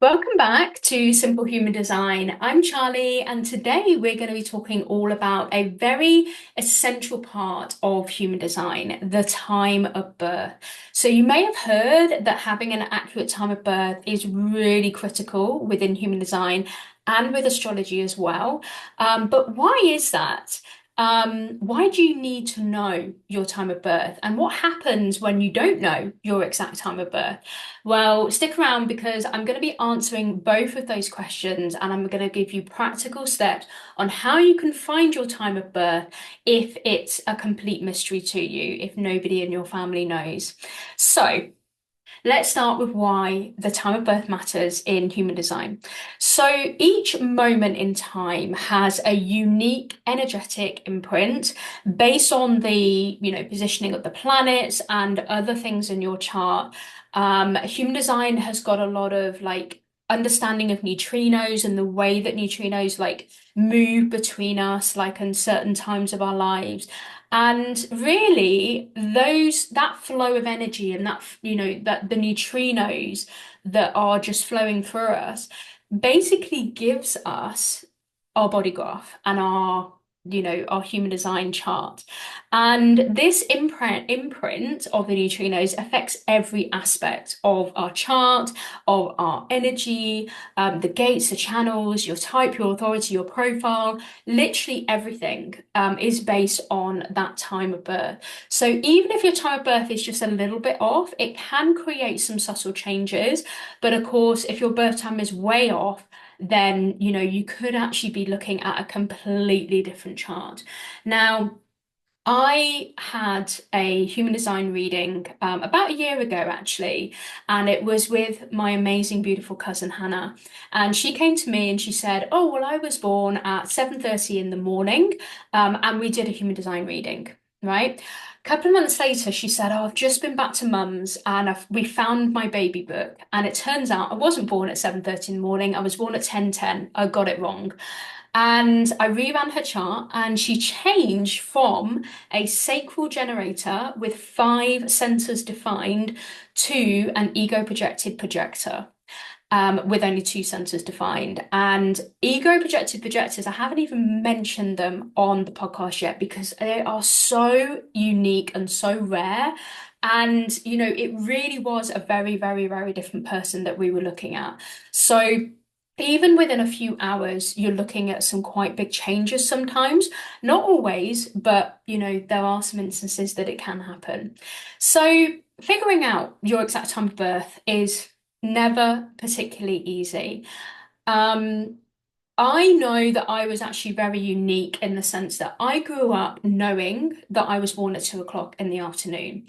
Welcome back to Simple Human Design. I'm Charlie, and today we're going to be talking all about a very essential part of human design, the time of birth. So, you may have heard that having an accurate time of birth is really critical within human design and with astrology as well. But why is that? Why do you need to know your time of birth? And what happens when you don't know your exact time of birth? Well, stick around because I'm going to be answering both of those questions and I'm going to give you practical steps on how you can find your time of birth if it's a complete mystery to you, if nobody in your family knows. So, let's start with why the time of birth matters in human design. So each moment in time has a unique energetic imprint based on the positioning of the planets and other things in your chart. Human design has got a lot of understanding of neutrinos and the way that neutrinos move between us like in certain times of our lives. And really, that flow of energy and that the neutrinos that are just flowing through us basically gives us our body graph and our human design chart. And this imprint of the neutrinos affects every aspect of our chart, of our energy, the gates, the channels, your type, your authority, your profile. Literally everything is based on that time of birth. So even if your time of birth is just a little bit off, it can create some subtle changes. But of course, if your birth time is way off, then you could actually be looking at a completely different chart. Now, I had a human design reading about a year ago, actually, and it was with my amazing, beautiful cousin Hannah. And she came to me and she said, "Oh, well, I was born at 7:30 in the morning, and we did a human design reading, right?" A couple of months later, she said, "Oh, I've just been back to mum's and we found my baby book. And it turns out I wasn't born at 7:30 in the morning. I was born at 10:10. I got it wrong." And I reran her chart, and she changed from a sacral generator with five centers defined to an ego projected projector. With only two centers defined. And ego projected projectors, I haven't even mentioned them on the podcast yet because they are so unique and so rare. And, it really was a very, very, very different person that we were looking at. So, even within a few hours, you're looking at some quite big changes sometimes. Not always, but there are some instances that it can happen. So, figuring out your exact time of birth is never particularly easy. Um, I know that I was actually very unique in the sense that I grew up knowing that I was born at 2 o'clock in the afternoon.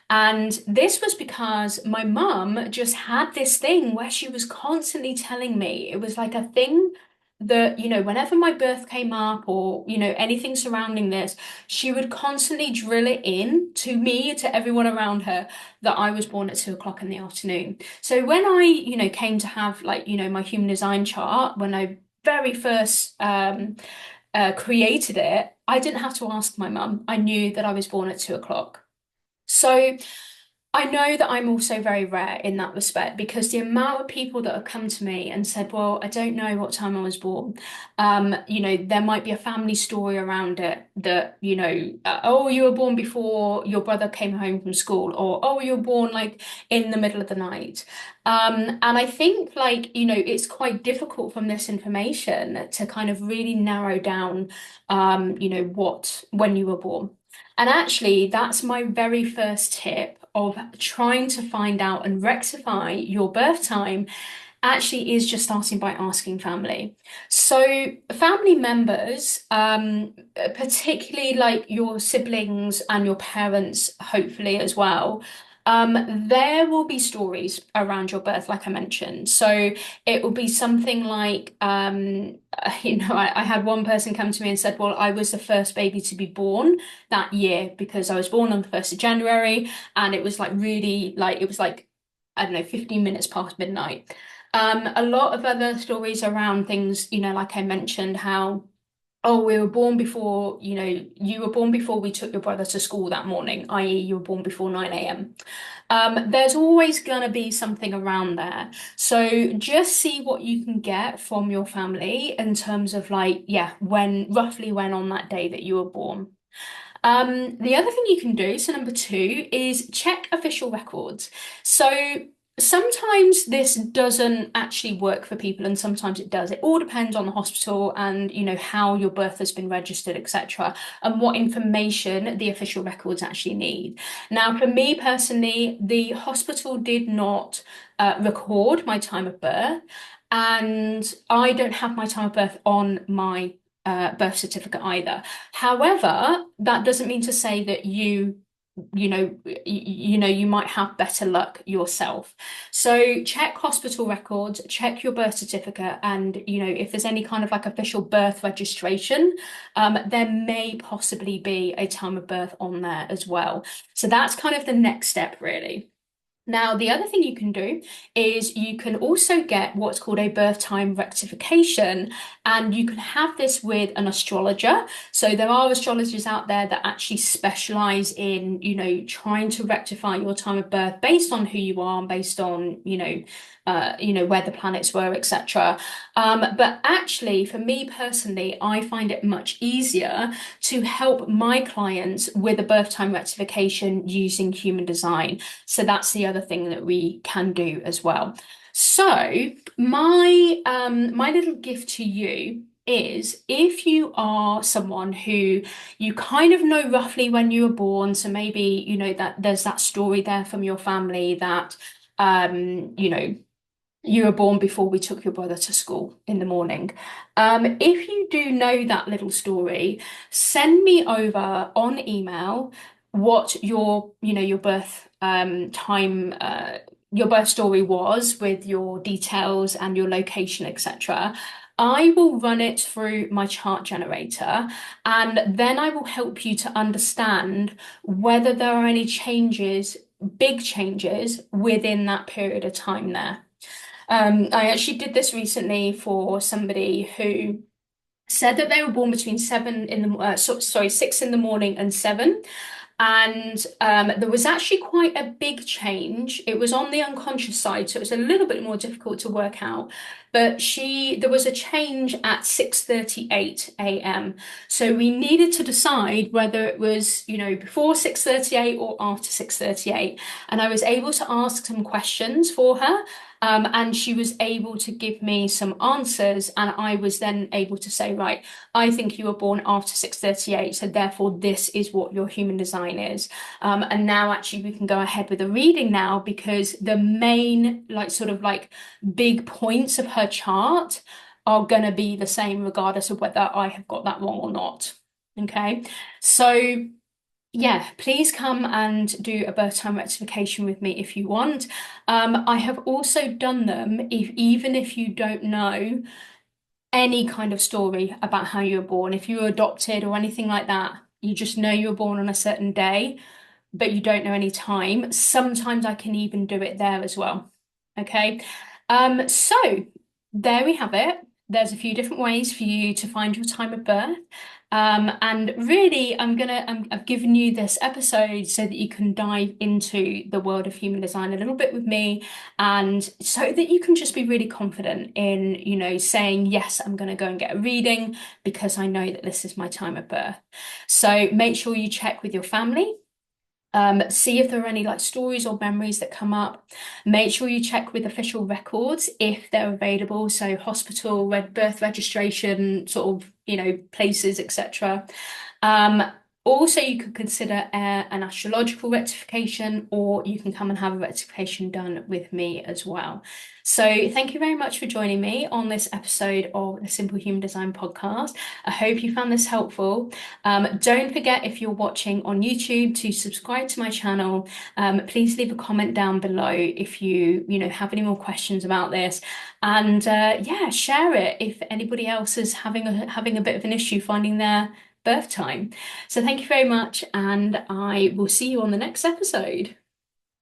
And this was because my mum just had this thing where she was constantly telling me it was like a thing that, whenever my birth came up or, anything surrounding this, she would constantly drill it in to me, to everyone around her, that I was born at 2 o'clock in the afternoon. So when I, came to have my human design chart, when I very first created it, I didn't have to ask my mum. I knew that I was born at 2 o'clock. So I know that I'm also very rare in that respect because the amount of people that have come to me and said, "Well, I don't know what time I was born." There might be a family story around it that, oh, you were born before your brother came home from school, or oh, you were born like in the middle of the night. And I think it's quite difficult from this information to kind of really narrow down, when you were born. And actually, that's my very first tip of trying to find out and rectify your birth time actually is just starting by asking family. So, family members, particularly like your siblings and your parents, hopefully as well. There will be stories around your birth, like I mentioned. So it will be something like, I had one person come to me and said, "Well, I was the first baby to be born that year because I was born on the 1st of January, and it was like really like it was like I don't know, 15 minutes past midnight." A lot of other stories around things, like I mentioned, how oh, we were born before, you were born before we took your brother to school that morning, i.e., you were born before 9 a.m. There's always going to be something around there. So just see what you can get from your family in terms of like, yeah, roughly when on that day that you were born. The other thing you can do, so number two, is check official records. So sometimes this doesn't actually work for people, and sometimes it does. It all depends on the hospital and how your birth has been registered, etc., and what information the official records actually need. Now, for me personally, the hospital did not record my time of birth, and I don't have my time of birth on my birth certificate either. However, that doesn't mean to say that you might have better luck yourself. So check hospital records, check your birth certificate, and if there's any kind of like official birth registration, there may possibly be a time of birth on there as well. So that's kind of the next step, really. Now, the other thing you can do is you can also get what's called a birth time rectification, and you can have this with an astrologer. So there are astrologers out there that actually specialize in, trying to rectify your time of birth based on who you are, based on, where the planets were, etc. But actually, for me personally, I find it much easier to help my clients with a birth time rectification using human design. So that's the other thing that we can do as well. So my little gift to you is if you are someone who you kind of know roughly when you were born, so maybe that there's that story there from your family that you were born before we took your brother to school in the morning. If you do know that little story, send me over on email what your birth time, your birth story was with your details and your location, etc. I will run it through my chart generator, and then I will help you to understand whether there are any changes, big changes within that period of time there. I actually did this recently for somebody who said that they were born between seven in the sorry, 6 in the morning and seven. And there was actually quite a big change. It was on the unconscious side, so it was a little bit more difficult to work out. But there was a change at 6:38 a.m. So we needed to decide whether it was, before 6:38 or after 6:38. And I was able to ask some questions for her. And she was able to give me some answers, and I was then able to say, right, I think you were born after 6:38, so therefore this is what your human design is. And now actually we can go ahead with a reading now because the main big points of her chart are going to be the same regardless of whether I have got that wrong or not. Okay, so yeah, please come and do a birth time rectification with me if you want. I have also done them even if you don't know any kind of story about how you were born, if you were adopted or anything like that, you just know you were born on a certain day, but you don't know any time. Sometimes I can even do it there as well. Okay. So there we have it. There's a few different ways for you to find your time of birth. And really, I've given you this episode so that you can dive into the world of human design a little bit with me, and so that you can just be really confident in, saying, yes, I'm going to go and get a reading because I know that this is my time of birth. So make sure you check with your family. See if there are any like stories or memories that come up. Make sure you check with official records if they're available, so hospital, birth registration, sort of, places, etc. Um, Also, you could consider an astrological rectification, or you can come and have a rectification done with me as well. So, thank you very much for joining me on this episode of the Simple Human Design podcast. I hope you found this helpful. Don't forget, if you're watching on YouTube, to subscribe to my channel. Please leave a comment down below if you have any more questions about this, and yeah, share it if anybody else is having a bit of an issue finding their birth time. So thank you very much, and I will see you on the next episode.